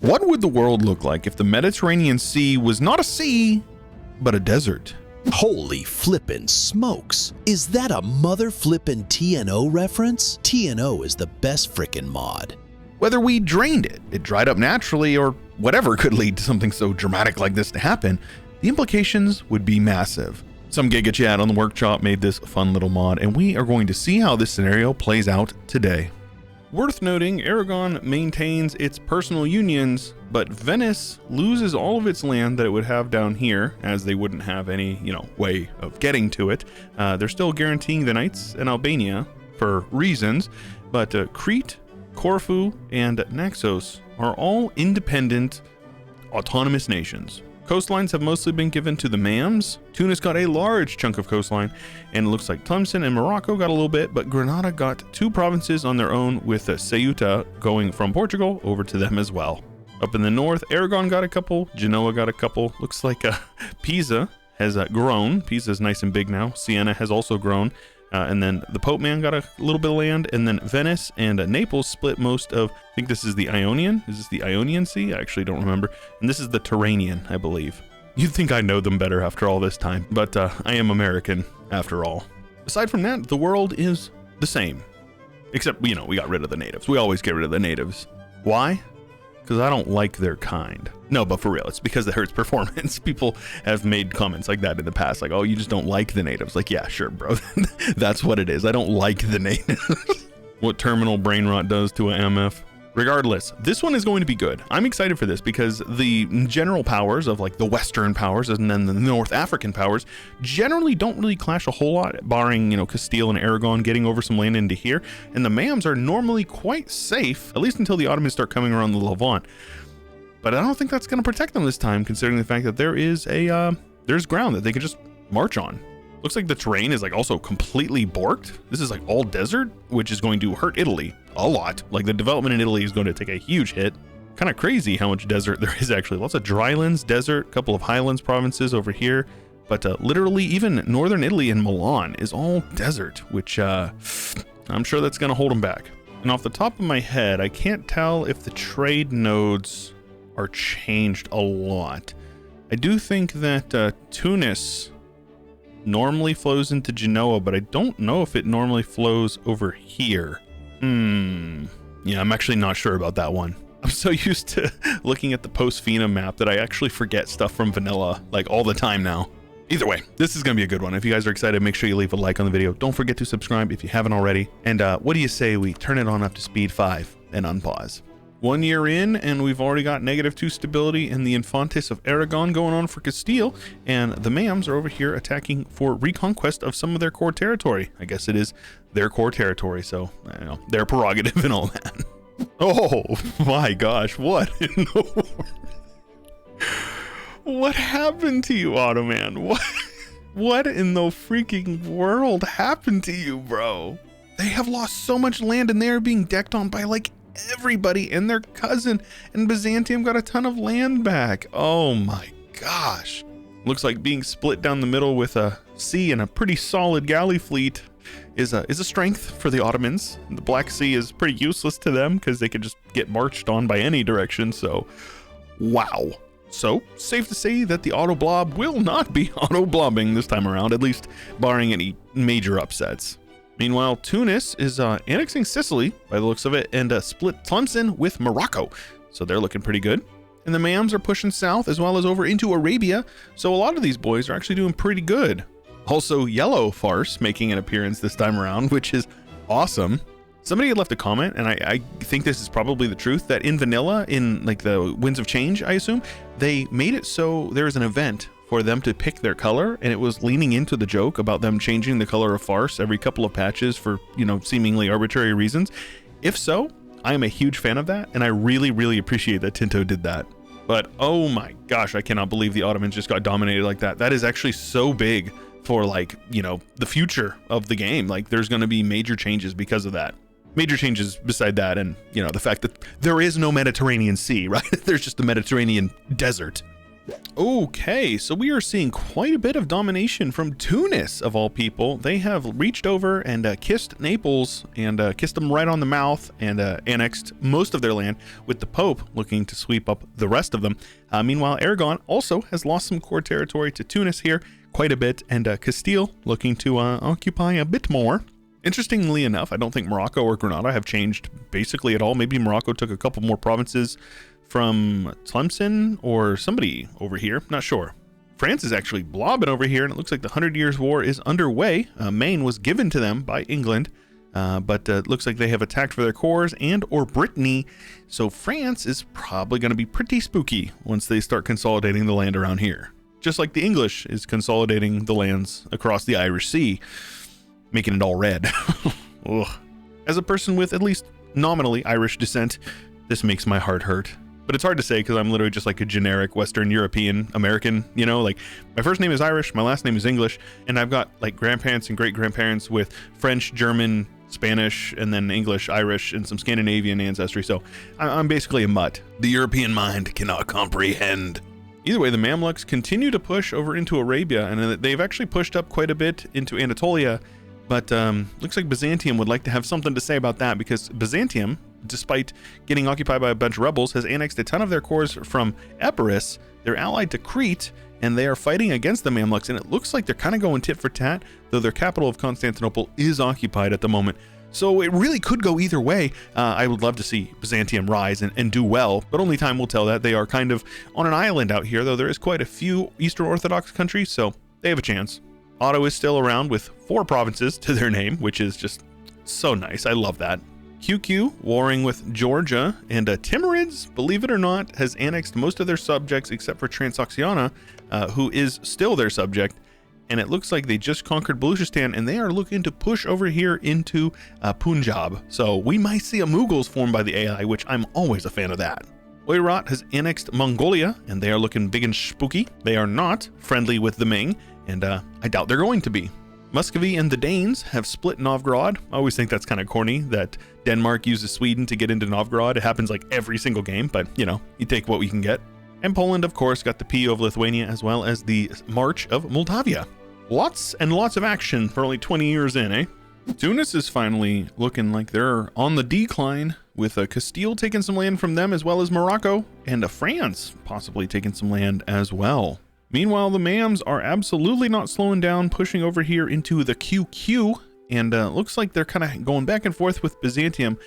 What would the world look like if the Mediterranean Sea was not a sea, but a desert? Holy flippin' smokes. Is that a mother flippin' TNO reference? TNO is the best frickin' mod. Whether we drained it, it dried up naturally, or whatever could lead to something so dramatic like this to happen, the implications would be massive. Some Giga Chat on the workshop made this fun little mod, and we are going to see how this scenario plays out today. Worth noting, Aragon maintains its personal unions, but Venice loses all of its land that it would have down here, as they wouldn't have any, way of getting to it. They're still guaranteeing the Knights and Albania for reasons, but Crete, Corfu, and Naxos are all independent, autonomous nations. Coastlines have mostly been given to the Mams. Tunis got a large chunk of coastline, and it looks like Tlemcen and Morocco got a little bit, but Granada got 2 provinces on their own, with Ceuta going from Portugal over to them as well. Up in the north, Aragon got a couple, Genoa got a couple. Looks like Pisa has grown. Pisa's nice and big now. Siena has also grown. And then the Pope Man got a little bit of land, and then Venice and Naples split most of, I think this is the Ionian. Is this the Ionian Sea? I actually don't remember. And this is the Turanian, I believe. You'd think I know them better after all this time, but I am American after all. Aside from that, the world is the same. Except, we got rid of the natives. We always get rid of the natives. Why? Because I don't like their kind. No, but for real, it's because it hurts performance. People have made comments like that in the past, like, oh, you just don't like the natives. Like, yeah, sure, bro. That's what it is. I don't like the natives. What terminal brain rot does to an MF. Regardless, this one is going to be good. I'm excited for this because the general powers of like the Western powers and then the North African powers generally don't really clash a whole lot, barring, Castile and Aragon getting over some land into here. And the Mams are normally quite safe, at least until the Ottomans start coming around the Levant. But I don't think that's going to protect them this time, considering the fact that there is there's ground that they can just march on. Looks like the terrain is like also completely borked. This is like all desert, which is going to hurt Italy a lot. Like the development in Italy is going to take a huge hit. Kind of crazy how much desert there is actually. Lots of drylands, desert, couple of highlands provinces over here. But literally even northern Italy and Milan is all desert, which I'm sure that's going to hold them back. And off the top of my head, I can't tell if the trade nodes are changed a lot. I do think that Tunis normally flows into Genoa, but I don't know if it normally flows over here. Yeah, I'm actually not sure about that one. I'm so used to looking at the post-Fina map that I actually forget stuff from vanilla like all the time now. Either way, this is gonna be a good one. If you guys are excited, make sure you leave a like on the video. Don't forget to subscribe if you haven't already. And what do you say we turn it on up to speed 5 and unpause? 1 year in, and we've already got -2 stability in the Infantes of Aragon going on for Castile, and the Mams are over here attacking for reconquest of some of their core territory. I guess it is their core territory, so their prerogative and all that. Oh my gosh, what in the world? What happened to you, Ottoman? What in the freaking world happened to you, bro? They have lost so much land, and they are being decked on by like everybody and their cousin, and Byzantium got a ton of land back. Oh my gosh. Looks like being split down the middle with a sea and a pretty solid galley fleet is a strength for the Ottomans. The Black Sea is pretty useless to them because they could just get marched on by any direction, so wow. So, safe to say that the auto blob will not be auto blobbing this time around, at least barring any major upsets. Meanwhile, Tunis is annexing Sicily, by the looks of it, and split Tlemcen with Morocco. So they're looking pretty good. And the Mams are pushing south as well as over into Arabia. So a lot of these boys are actually doing pretty good. Also, Yellow Farce making an appearance this time around, which is awesome. Somebody had left a comment, and I think this is probably the truth, that in vanilla, in like the Winds of Change, I assume, they made it so there was an event for them to pick their color, and it was leaning into the joke about them changing the color of Farce every couple of patches for, seemingly arbitrary reasons. If so, I am a huge fan of that, and I really, really appreciate that Tinto did that. But oh my gosh, I cannot believe the Ottomans just got dominated like that. That is actually so big for like, the future of the game. Like there's going to be major changes because of that. Major changes beside that, and the fact that there is no Mediterranean Sea, right? There's just the Mediterranean desert. Okay, so we are seeing quite a bit of domination from Tunis, of all people. They have reached over and kissed Naples and kissed them right on the mouth and annexed most of their land, with the Pope looking to sweep up the rest of them. Meanwhile, Aragon also has lost some core territory to Tunis here, quite a bit, and Castile looking to occupy a bit more. Interestingly enough, I don't think Morocco or Granada have changed basically at all. Maybe Morocco took a couple more provinces from Tlemcen or somebody over here, not sure. France is actually blobbing over here, and it looks like the 100 Years' War is underway. Maine was given to them by England, but it looks like they have attacked for their cores and or Brittany, so France is probably going to be pretty spooky once they start consolidating the land around here. Just like the English is consolidating the lands across the Irish Sea, making it all red. Ugh. As a person with at least nominally Irish descent, this makes my heart hurt. But it's hard to say because I'm literally just like a generic Western European American, you know, like my first name is Irish, my last name is English, and I've got like grandparents and great grandparents with French, German, Spanish, and then English, Irish, and some Scandinavian ancestry. So I'm basically a mutt. The European mind cannot comprehend. Either way, the Mamluks continue to push over into Arabia, and they've actually pushed up quite a bit into Anatolia. But looks like Byzantium would like to have something to say about that, because Byzantium, despite getting occupied by a bunch of rebels, has annexed a ton of their cores from Epirus. They're allied to Crete, and they are fighting against the Mamluks, and it looks like they're kind of going tit for tat, though their capital of Constantinople is occupied at the moment. So it really could go either way. I would love to see Byzantium rise and do well, but only time will tell that. They are kind of on an island out here, though there is quite a few Eastern Orthodox countries, so they have a chance. Otto is still around with 4 provinces to their name, which is just so nice. I love that. QQ warring with Georgia, and Timurids, believe it or not, has annexed most of their subjects except for Transoxiana, who is still their subject. And it looks like they just conquered Baluchistan, and they are looking to push over here into Punjab. So we might see a Mughals formed by the AI, which I'm always a fan of that. Oirat has annexed Mongolia, and they are looking big and spooky. They are not friendly with the Ming, and I doubt they're going to be. Muscovy and the Danes have split Novgorod. I always think that's kind of corny that Denmark uses Sweden to get into Novgorod. It happens like every single game, but you know, you take what we can get. And Poland, of course, got the PO of Lithuania as well as the March of Moldavia. Lots and lots of action for only 20 years in, eh? Tunis is finally looking like they're on the decline, with Castile taking some land from them as well as Morocco, and France possibly taking some land as well. Meanwhile, the Mams are absolutely not slowing down, pushing over here into the QQ, and looks like they're kind of going back and forth with Byzantium,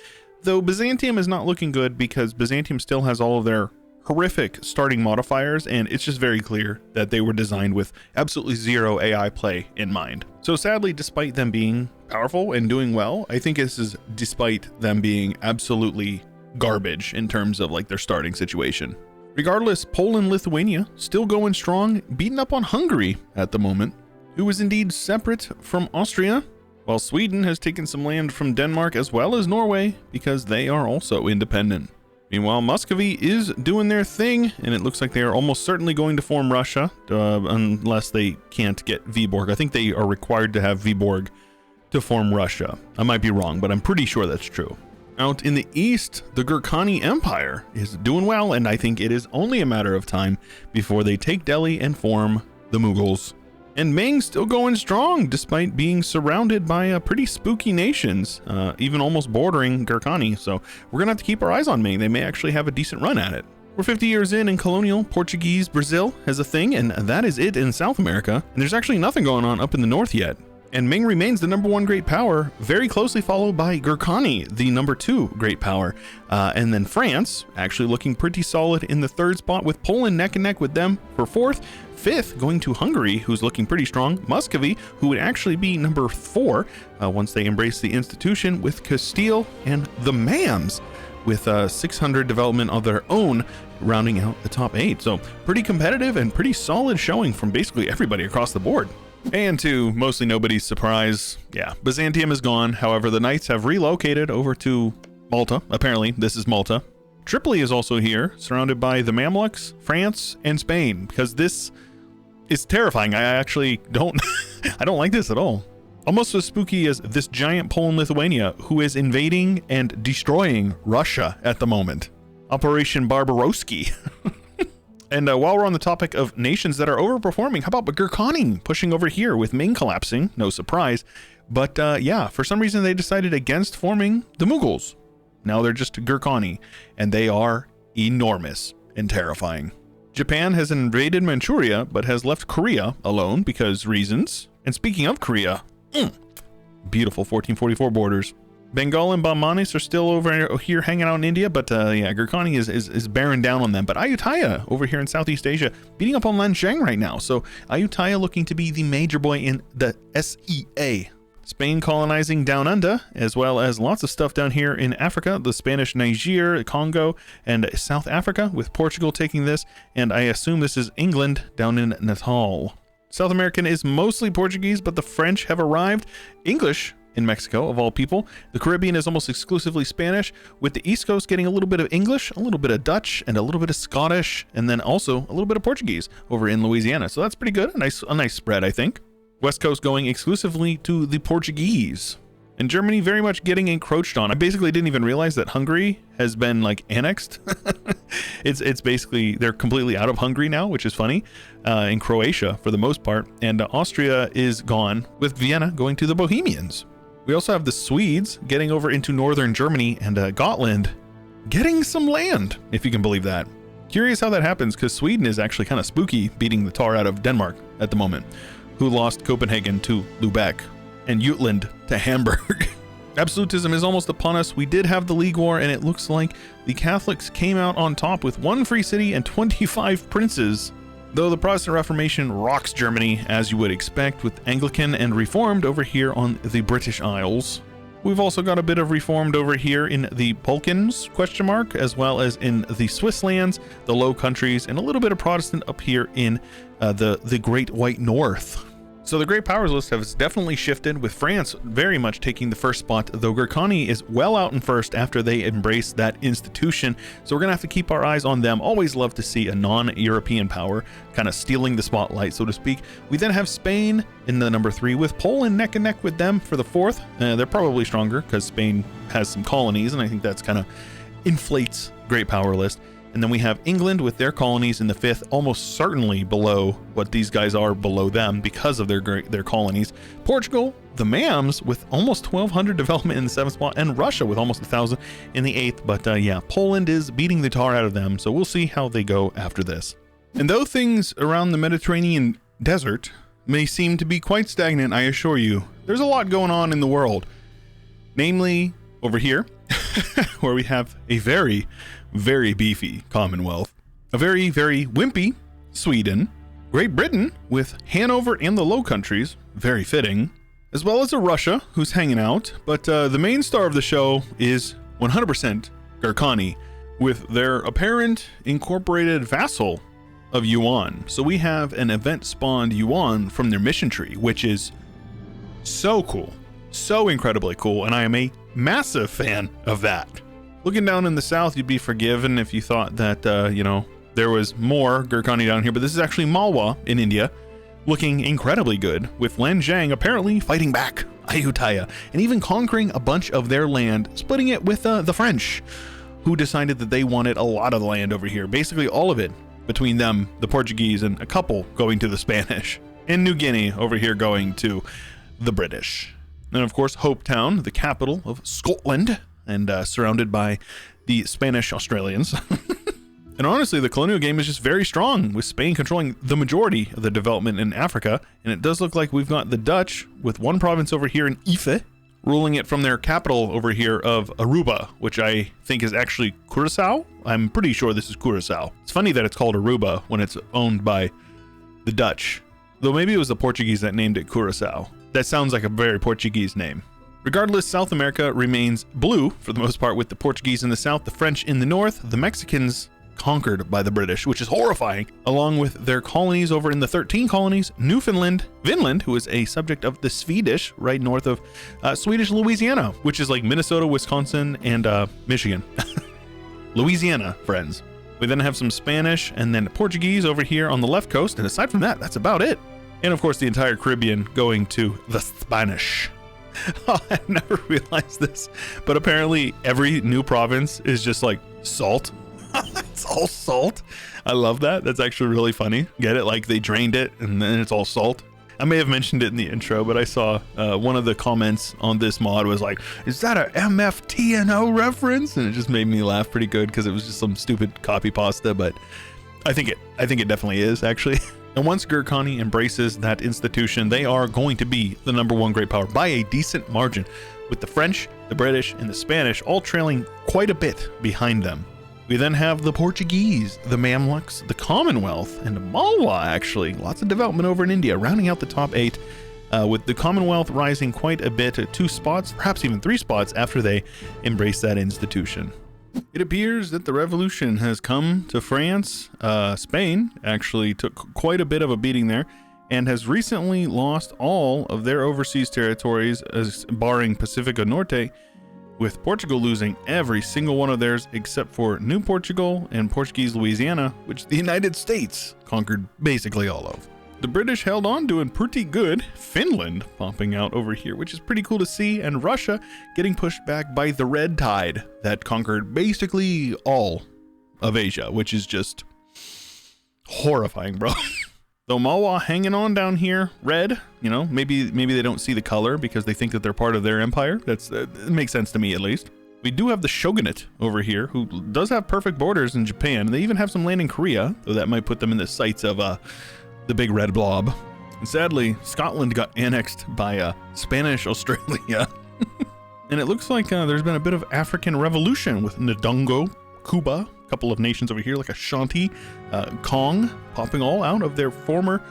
though Byzantium is not looking good because Byzantium still has all of their horrific starting modifiers, and it's just very clear that they were designed with absolutely zero AI play in mind. So sadly, despite them being powerful and doing well, I think this is despite them being absolutely garbage in terms of like their starting situation. Regardless, Poland, Lithuania still going strong, beating up on Hungary at the moment, who is indeed separate from Austria, while Sweden has taken some land from Denmark as well as Norway because they are also independent. Meanwhile, Muscovy is doing their thing, and it looks like they are almost certainly going to form Russia, unless they can't get Viborg. I think they are required to have Viborg to form Russia. I might be wrong, but I'm pretty sure that's true. Out in the east, the Gurkhani Empire is doing well, and I think it is only a matter of time before they take Delhi and form the Mughals. And Ming still going strong, despite being surrounded by pretty spooky nations, even almost bordering Gurkhani. So we're gonna have to keep our eyes on Ming. They may actually have a decent run at it. We're 50 years in, and colonial Portuguese Brazil has a thing, and that is it in South America. And there's actually nothing going on up in the north yet. And Ming remains the #1 great power, very closely followed by Gurkhani, the #2 great power. And then France, actually looking pretty solid in the 3rd spot, with Poland neck and neck with them for 4th. 5th going to Hungary, who's looking pretty strong. Muscovy, who would actually be #4 once they embrace the institution, with Castile and the Mams, with 600 development of their own, rounding out the top 8. So pretty competitive and pretty solid showing from basically everybody across the board. And to mostly nobody's surprise, yeah, Byzantium is gone. However, the Knights have relocated over to Malta. Apparently, this is Malta. Tripoli is also here, surrounded by the Mamluks, France, and Spain, because this is terrifying. I actually don't, I don't like this at all. Almost as spooky as this giant Poland Lithuania, who is invading and destroying Russia at the moment. Operation Barbaroski. And while we're on the topic of nations that are overperforming, how about Gurkhani pushing over here with Ming collapsing? No surprise. But yeah, for some reason they decided against forming the Mughals. Now they're just Gurkhani, and they are enormous and terrifying. Japan has invaded Manchuria, but has left Korea alone because reasons. And speaking of Korea, beautiful 1444 borders. Bengal and Bahmanis are still over here hanging out in India, but yeah, Gurkhani is bearing down on them. But Ayutthaya over here in Southeast Asia beating up on Lanzheng right now. So Ayutthaya looking to be the major boy in the SEA. Spain colonizing down under, as well as lots of stuff down here in Africa, the Spanish Niger, Congo, and South Africa, with Portugal taking this, and I assume this is England down in Natal. South American is mostly Portuguese, but the French have arrived. English in Mexico, of all people. The Caribbean is almost exclusively Spanish, with the East Coast getting a little bit of English, a little bit of Dutch, and a little bit of Scottish, and then also a little bit of Portuguese over in Louisiana. So that's pretty good. A nice spread, I think. West Coast going exclusively to the Portuguese. And Germany very much getting encroached on. I basically didn't even realize that Hungary has been like annexed. It's basically, they're completely out of Hungary now, which is funny, in Croatia for the most part. And Austria is gone, with Vienna going to the Bohemians. We also have the Swedes getting over into northern Germany, and Gotland getting some land, if you can believe that. Curious how that happens, because Sweden is actually kind of spooky, beating the tar out of Denmark at the moment, who lost Copenhagen to Lubeck and Jutland to Hamburg. Absolutism is almost upon us. We did have the League War, and it looks like the Catholics came out on top with 1 free city and 25 princes. Though the Protestant Reformation rocks Germany, as you would expect, with Anglican and Reformed over here on the British Isles. We've also got a bit of Reformed over here in the Balkans, as well as in the Swiss lands, the Low Countries, and a little bit of Protestant up here in the Great White North. So the Great Powers list has definitely shifted, with France very much taking the first spot, though Gurkhani is well out in first after they embrace that institution. So we're going to have to keep our eyes on them. Always love to see a non-European power kind of stealing the spotlight, so to speak. We then have Spain in the number 3, with Poland neck and neck with them for the 4th. They're probably stronger because Spain has some colonies, and I think that's kind of inflates Great Power list. And then we have England with their colonies in the 5th, almost certainly below what these guys are below them because of their colonies. Portugal, the Mams, with almost 1,200 development in the 7th spot, and Russia with almost 1,000 in the 8th. But yeah, Poland is beating the tar out of them, so we'll see how they go after this. And though things around the Mediterranean desert may seem to be quite stagnant, I assure you, there's a lot going on in the world. Namely, over here, where we have a very beefy Commonwealth, a very wimpy Sweden, Great Britain with Hanover and the Low Countries, very fitting, as well as a Russia who's hanging out. But the main star of the show is 100% Gurkhani, with their apparent incorporated vassal of Yuan. So we have an event spawned Yuan from their mission tree, which is so cool, so incredibly cool, and I am a massive fan of that. Looking down in the south, you'd be forgiven if you thought that, there was more Gurkhani down here, but this is actually Malwa in India, looking incredibly good, with Lanzheng apparently fighting back Ayutthaya, and even conquering a bunch of their land, splitting it with the French, who decided that they wanted a lot of the land over here, basically all of it, between them, the Portuguese, and a couple going to the Spanish, and New Guinea over here going to the British. And of course, Hopetown, the capital of Scotland, and surrounded by the Spanish Australians. And honestly, the colonial game is just very strong, with Spain controlling the majority of the development in Africa. And it does look like we've got the Dutch with one province over here in Ife, ruling it from their capital over here of Aruba, which I think is actually Curacao. I'm pretty sure this is Curacao. It's funny that it's called Aruba when it's owned by the Dutch, though maybe it was the Portuguese that named it Curacao. That sounds like a very Portuguese name. Regardless, South America remains blue for the most part, with the Portuguese in the south, the French in the north, the Mexicans conquered by the British, which is horrifying, along with their colonies over in the 13 colonies, Newfoundland, Vinland, who is a subject of the Swedish, right north of Swedish Louisiana, which is like Minnesota, Wisconsin, and Michigan. Louisiana, friends. We then have some Spanish and then Portuguese over here on the left coast, and aside from that, that's about it. And of course, the entire Caribbean going to the Spanish. Oh, I never realized this, but apparently every new province is just like salt. It's all salt. I love that. That's actually really funny. Get it? Like they drained it and then it's all salt. I may have mentioned it in the intro, but I saw one of the comments on this mod was like, is that a MFTNO reference? And it just made me laugh pretty good because it was just some stupid copy pasta, but I think it definitely is actually. And once Gurkhani embraces that institution, they are going to be the #1 great power by a decent margin, with the French, the British, and the Spanish all trailing quite a bit behind them. We then have the Portuguese, the Mamluks, the Commonwealth, and Malwa actually. Lots of development over in India, rounding out the top 8, with the Commonwealth rising quite a bit at 2 spots, perhaps even 3 spots after they embrace that institution. It appears that the revolution has come to France. Spain actually took quite a bit of a beating there and has recently lost all of their overseas territories, barring Pacifica Norte, with Portugal losing every single one of theirs except for New Portugal and Portuguese Louisiana, which the United States conquered basically all of. The British held on, doing pretty good. Finland popping out over here, which is pretty cool to see, and Russia getting pushed back by the Red Tide that conquered basically all of Asia, which is just horrifying, bro. Though Malwa hanging on down here, red, you know, maybe they don't see the color because they think that they're part of their empire. It makes sense to me, at least. We do have the Shogunate over here, who does have perfect borders in Japan. They even have some land in Korea, though that might put them in the sights of the big red blob. And sadly, Scotland got annexed by Spanish Australia. And it looks like there's been a bit of African revolution with Ndongo, Cuba, a couple of nations over here like Ashanti, Kong, popping all out of their former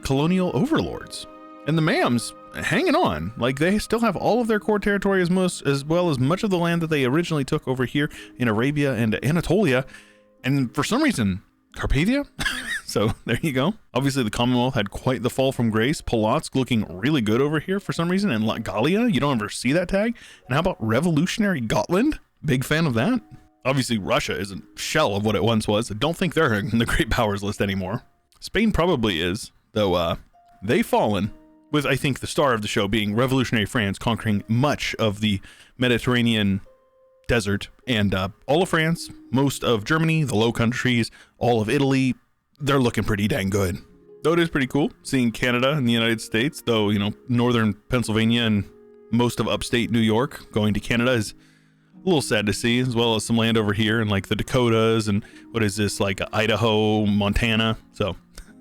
colonial overlords. And the Mams hanging on, like they still have all of their core territory as well as much of the land that they originally took over here in Arabia and Anatolia. And for some reason, Carpathia? So there you go. Obviously the Commonwealth had quite the fall from grace. Polotsk looking really good over here for some reason. And Latgalia, you don't ever see that tag. And how about Revolutionary Gotland? Big fan of that. Obviously Russia is a shell of what it once was. I don't think they're in the great powers list anymore. Spain probably is, though they've fallen, with I think the star of the show being Revolutionary France conquering much of the Mediterranean desert and all of France, most of Germany, the Low Countries, all of Italy. They're looking pretty dang good. Though it is pretty cool seeing Canada and the United States, though, you know, northern Pennsylvania and most of upstate New York going to Canada is a little sad to see, as well as some land over here in like the Dakotas and what is this, like Idaho, Montana. So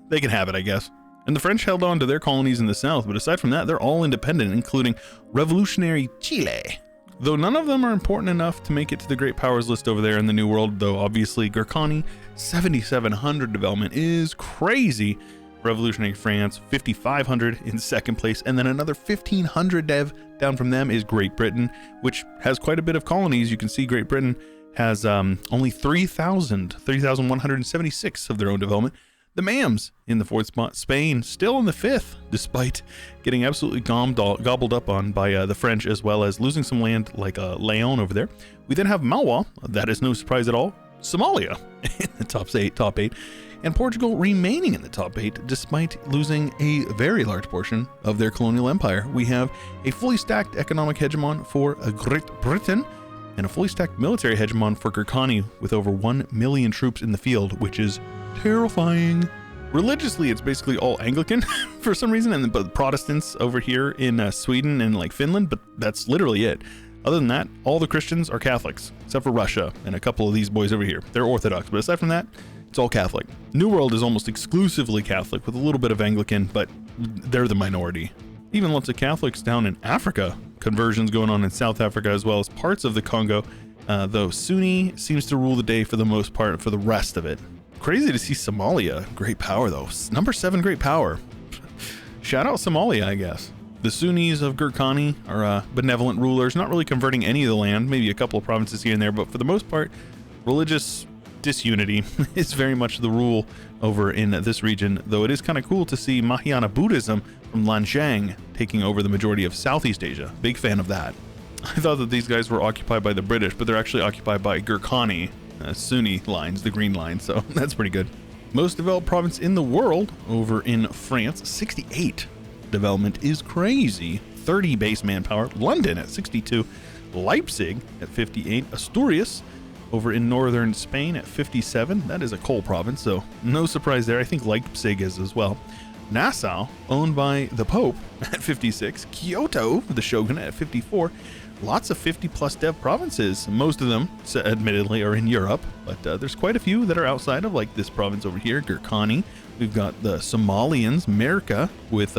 they can have it, I guess. And the French held on to their colonies in the south, but aside from that, they're all independent, including Revolutionary Chile. Though none of them are important enough to make it to the Great Powers list over there in the New World, though obviously Gurkhani, 7,700 development is crazy. Revolutionary France, 5,500 in second place, and then another 1,500 dev down from them is Great Britain, which has quite a bit of colonies. You can see Great Britain has only 3,176 of their own development. The Mams in the 4th spot, Spain still in the 5th, despite getting absolutely gobbled up on by the French, as well as losing some land like Leon over there. We then have Malwa, that is no surprise at all, Somalia in the top 8, and Portugal remaining in the top 8 despite losing a very large portion of their colonial empire. We have a fully stacked economic hegemon for Great Britain and a fully stacked military hegemon for Gurkhani with over 1 million troops in the field, which is terrifying. Religiously, it's basically all Anglican for some reason, but Protestants over here in Sweden and like Finland, but that's literally it. Other than that, all the Christians are Catholics, except for Russia and a couple of these boys over here. They're Orthodox, but aside from that, it's all Catholic. New World is almost exclusively Catholic with a little bit of Anglican, but they're the minority. Even lots of Catholics down in Africa, conversions going on in South Africa as well as parts of the Congo, though Sunni seems to rule the day for the most part for the rest of it. Crazy to see Somalia, great power though. Number 7 great power. Shout out Somalia, I guess. The Sunnis of Gurkhani are benevolent rulers, not really converting any of the land, maybe a couple of provinces here and there, but for the most part, religious disunity is very much the rule over in this region, though it is kind of cool to see Mahayana Buddhism from Lanzhang taking over the majority of Southeast Asia. Big fan of that. I thought that these guys were occupied by the British, but they're actually occupied by Gurkhani, Sunni lines, the green line, so that's pretty good. Most developed province in the world over in France, 68. Development is crazy. 30 base manpower. London at 62. Leipzig at 58. Asturias over in northern Spain at 57. That is a coal province, so no surprise there. I think Leipzig is as well. Nassau, owned by the Pope, at 56. Kyoto, the shogunate, at 54. Lots of 50-plus dev provinces. Most of them, admittedly, are in Europe, but there's quite a few that are outside of, like this province over here, Gurkhani. We've got the Somalians, Merka, with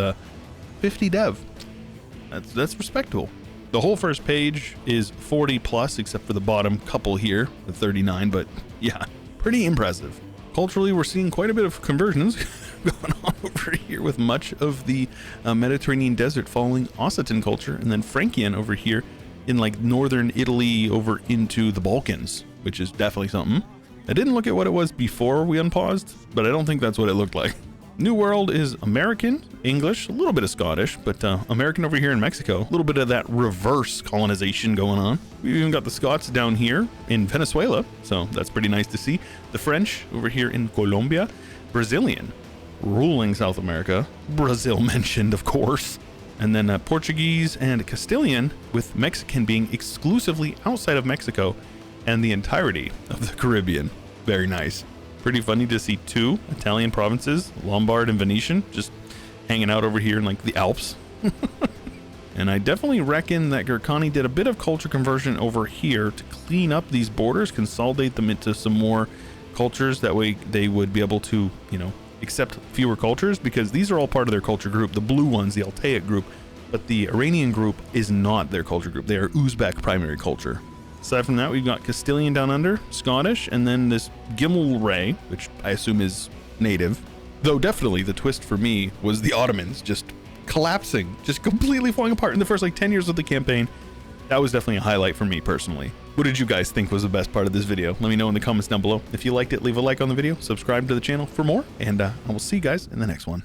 50 dev. That's respectable. The whole first page is 40-plus, except for the bottom couple here, with 39, but yeah, pretty impressive. Culturally, we're seeing quite a bit of conversions going on over here, with much of the Mediterranean desert following Occitan culture, and then Frankian over here in like northern Italy over into the Balkans, which is definitely something. I didn't look at what it was before we unpaused, but I don't think that's what it looked like. New World is American, English, a little bit of Scottish, but American over here in Mexico. A little bit of that reverse colonization going on. We've even got the Scots down here in Venezuela, so that's pretty nice to see. The French over here in Colombia. Brazilian, ruling South America. Brazil mentioned, of course. And then Portuguese and Castilian, with Mexican being exclusively outside of Mexico and the entirety of the Caribbean. Very nice. Pretty funny to see two Italian provinces, Lombard and Venetian, just hanging out over here in like the Alps. And I definitely reckon that Gurkhani did a bit of culture conversion over here to clean up these borders, consolidate them into some more cultures. That way they would be able to, you know, accept fewer cultures, because these are all part of their culture group. The blue ones, the Altaic group, but the Iranian group is not their culture group. They are Uzbek primary culture. Aside from that, we've got Castilian down under, Scottish, and then this Gimel Ray, which I assume is native. Though definitely the twist for me was the Ottomans just collapsing, just completely falling apart in the first like 10 years of the campaign. That was definitely a highlight for me personally. What did you guys think was the best part of this video? Let me know in the comments down below. If you liked it, leave a like on the video, subscribe to the channel for more, and I will see you guys in the next one.